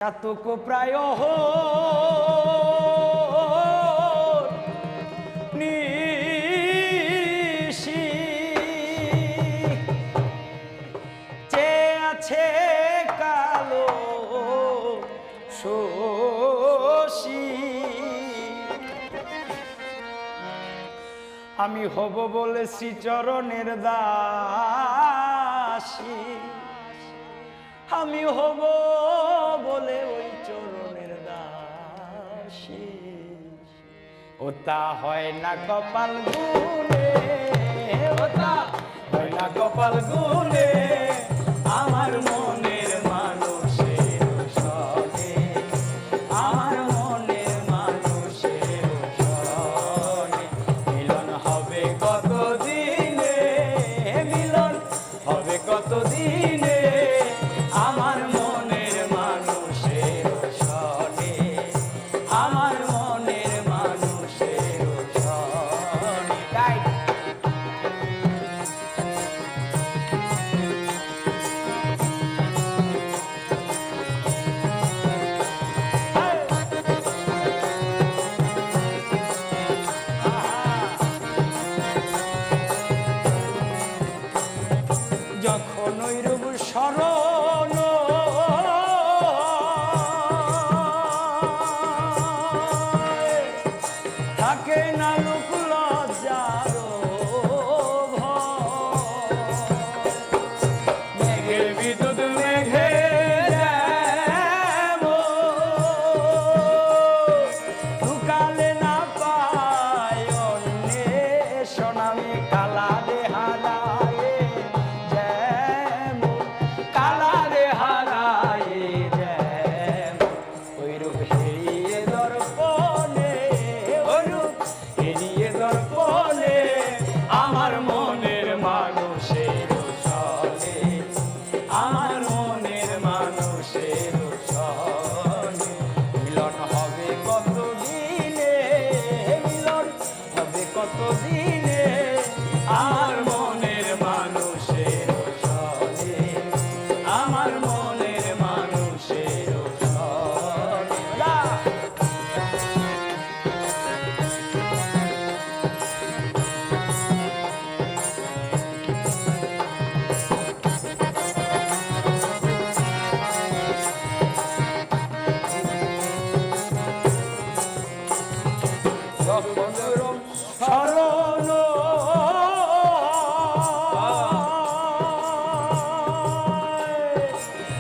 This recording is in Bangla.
চাতক প্রায় নিশি চেয়ে আছে কালো শশী আমি হব বলে শ্রীচরণের দাসী আমি হব বলে ওই চরণের দাসী ও তা হয় না কপাল গুনে ও তা হয় না কপাল গুনে আমার মনের মানুষের সনে আমার মনের মানুষের সনে মিলন হবে কত দিনে মিলন হবে কত দিনে আমার মনের মানুষের সনে আমার মনের মানুষের সনে তাই যখন ওই রূপ স্মরণ থাকে না লোক লজ্জার মেঘের বিদ্যুৎ মেঘে ঢুকালে না পায় অন্বেষণ আমি কালা দেহারায় কালা দেহারায় ওই রূপ হেরিয়ে দর্পণে ওই রূপ হেরিয়ে দর্পণে আমার মনের মানুষের সনে আমার মনের মানুষের